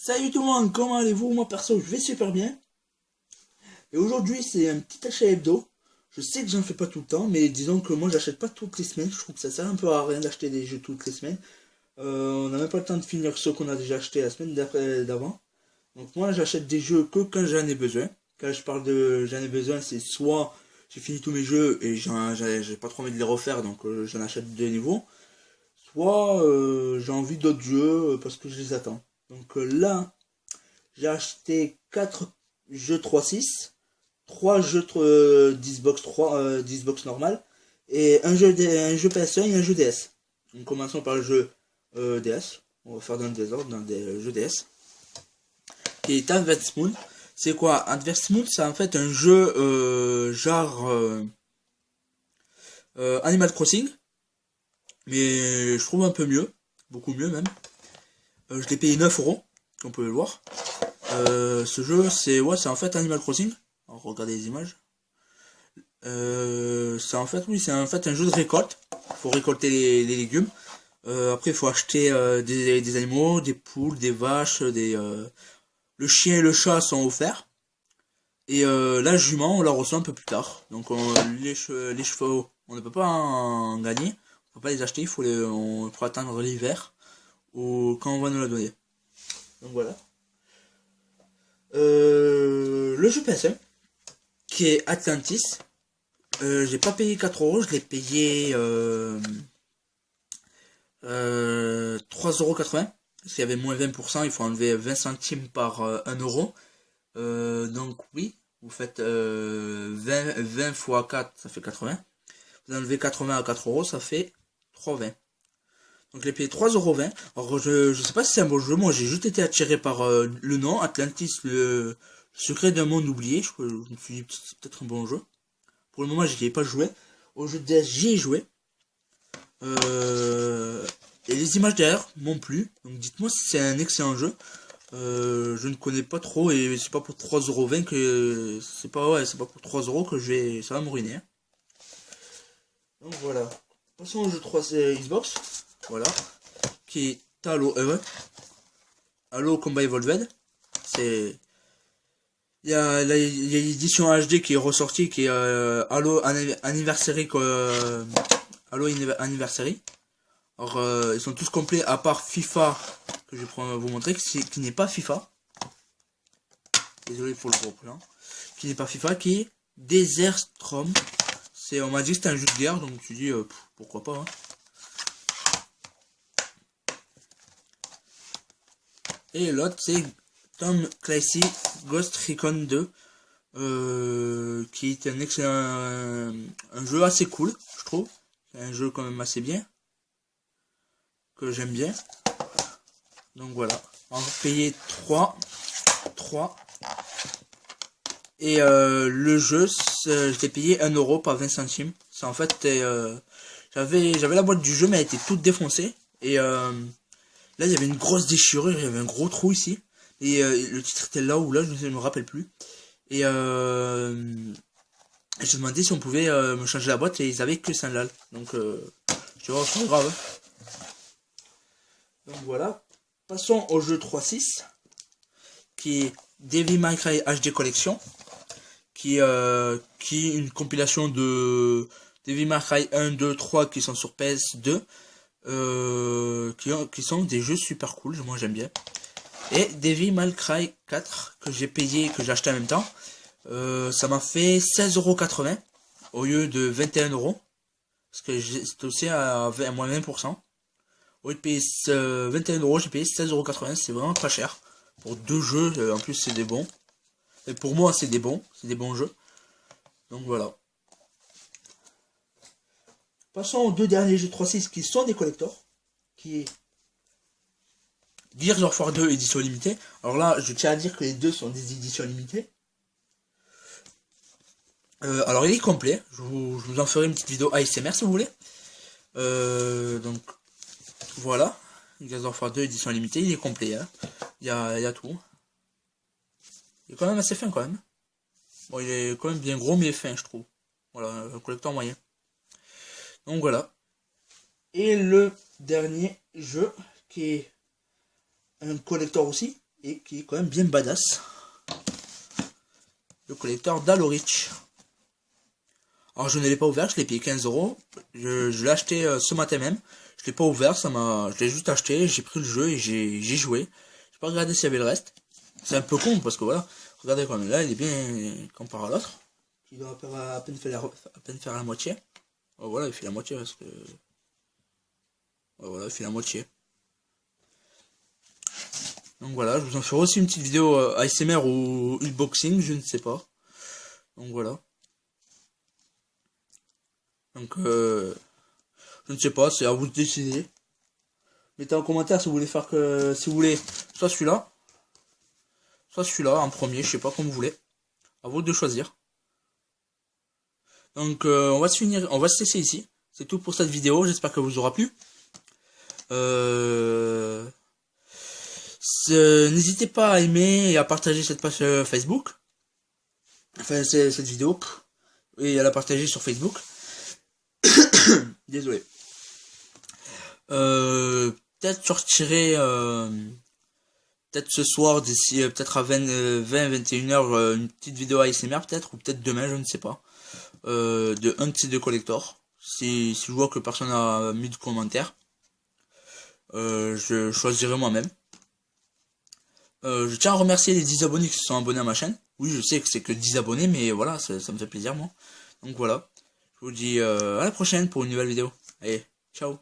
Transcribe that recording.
Salut tout le monde, comment allez-vous? Moi perso, je vais super bien. Et aujourd'hui, c'est un petit achat hebdo. Je sais que j'en fais pas tout le temps, mais disons que moi, j'achète pas toutes les semaines. Je trouve que ça sert un peu à rien d'acheter des jeux toutes les semaines. On n'a même pas le temps de finir ceux qu'on a déjà achetés la semaine d'avant. Donc moi, j'achète des jeux que quand j'en ai besoin. Quand je parle de j'en ai besoin, c'est soit j'ai fini tous mes jeux et j'ai pas trop envie de les refaire, donc j'en achète de nouveaux. Soit j'ai envie d'autres jeux parce que je les attends. Donc là, j'ai acheté 4 jeux 3-6, 3 jeux 10 box 3, 10 box normal, et un jeu PS1 et un jeu DS. Donc commençons par le jeu DS. On va faire dans le désordre, dans des jeux DS. Qui est Advance Moon. C'est quoi Advance Moon? C'est en fait un jeu genre Animal Crossing, mais je trouve un peu mieux, beaucoup mieux même. Je l'ai payé 9 €, comme vous pouvez le voir. Ce jeu, c'est en fait Animal Crossing. Alors, regardez les images. C'est en fait un jeu de récolte. Il faut récolter les légumes. Après, il faut acheter des animaux, des poules, des vaches, le chien et le chat sont offerts. Et la jument, on la reçoit un peu plus tard. Donc les chevaux, on ne peut pas en gagner. On peut pas les acheter. On faut attendre l'hiver ou quand on va nous la donner. Donc voilà. Le jeu PS1 qui est Atlantis. J'ai pas payé 4 €, je l'ai payé 3,80 €. Parce qu'il y avait moins 20%, il faut enlever 20 centimes par 1 €. Donc oui, vous faites 20 fois 4, ça fait 80. Vous enlevez 80 à 4 €, ça fait 3,20 €. Donc je l'ai payé 3,20 €. Alors je sais pas si c'est un bon jeu, moi j'ai juste été attiré par le nom, Atlantis, le secret d'un monde oublié. Je me suis dit c'est peut-être un bon jeu. Pour le moment, j'y ai pas joué. Au jeu de DS, j'y ai joué. Et les images derrière m'ont plu. Donc dites-moi si c'est un excellent jeu. Je ne connais pas trop et c'est pas pour 3,20 € que c'est pas pour 3 € que ça va me ruiner, hein. Donc voilà. Passons au jeu 3 Xbox. Voilà. Qui est Halo Combat Evolved. C'est il y a l'édition HD qui est ressortie, qui est Anniversary, Anniversary. Alors, ils sont tous complets à part FIFA, que je vais vous montrer, qui n'est pas FIFA. Désolé pour le gros plan. Qui n'est pas FIFA, qui est Desert Storm. On m'a dit que c'était un jeu de guerre, donc je me suis dit, pourquoi pas, hein. Et l'autre, c'est Tom Clancy Ghost Recon 2. Qui est un excellent un jeu assez cool, je trouve. C'est un jeu quand même assez bien, que j'aime bien. Donc voilà, on va payer 3. Et le jeu, je l'ai payé 1 € pas 20 centimes. C'est en fait, j'avais la boîte du jeu, mais elle était toute défoncée. Et là, il y avait une grosse déchirure, il y avait un gros trou ici. Et le titre était là ou là, je ne me rappelle plus. Et je demandais si on pouvait me changer la boîte et ils avaient que Saint-Lal. Donc, tu vois, c'est grave. Donc voilà. Passons au jeu 3.6, qui est Devil May Cry HD Collection, qui est une compilation de Devil May Cry 1, 2, 3 qui sont sur PS2, qui sont des jeux super cool, moi j'aime bien. Et Devil May Cry 4 que j'ai payé, que j'ai acheté en même temps. Ça m'a fait 16,80 € au lieu de 21 €. Parce que c'est aussi à moins 20%. Au lieu de payer 21 €, j'ai payé 16,80 €. C'est vraiment pas cher. Pour deux jeux, en plus c'est des bons. Et pour moi c'est des bons jeux. Donc voilà. Passons aux deux derniers jeux 3.6 qui sont des collectors. Qui est Gears of War 2 édition limitée. Alors là, je tiens à dire que les deux sont des éditions limitées. Alors il est complet, je vous en ferai une petite vidéo ASMR si vous voulez. Donc voilà, Gears of War 2 édition limitée, il est complet, hein. Il y a tout. Il est quand même assez fin quand même. Bon, il est quand même bien gros mais fin je trouve. Voilà, un collecteur moyen. Donc voilà. Et le dernier jeu qui est un collector aussi, et qui est quand même bien badass. Le collecteur d'Halorich. Alors je ne l'ai pas ouvert, je l'ai payé 15 €. Je l'ai acheté ce matin même. Je l'ai pas ouvert, je l'ai juste acheté, j'ai pris le jeu et j'ai joué. J'ai pas regardé s'il y avait le reste. C'est un peu con parce que voilà, regardez quand même là, il est bien comparé à l'autre. Il doit à peine faire la moitié. Oh, voilà, il fait la moitié parce que. Oh, voilà, il fait la moitié. Donc voilà, je vous en ferai aussi une petite vidéo ASMR ou unboxing, je ne sais pas. Donc voilà. Donc je ne sais pas, c'est à vous de décider. Mettez en commentaire si vous voulez faire que. Si vous voulez soit celui-là en premier, je sais pas comme vous voulez. À vous de choisir. Donc on va se laisser ici. C'est tout pour cette vidéo, j'espère que vous aura plu. N'hésitez pas à aimer et à partager cette page Facebook. Enfin, cette vidéo. Et à la partager sur Facebook. Désolé. Peut-être sortirai peut-être ce soir d'ici peut-être à 20-21 h une petite vidéo ASMR peut-être, ou peut-être demain, je ne sais pas, de un de ces deux collectors. Si je vois que personne n'a mis de commentaire, je choisirai moi-même. Je tiens à remercier les 10 abonnés qui se sont abonnés à ma chaîne. Oui, je sais que c'est que 10 abonnés, mais voilà, ça me fait plaisir moi. Donc voilà, je vous dis à la prochaine pour une nouvelle vidéo. Allez, ciao.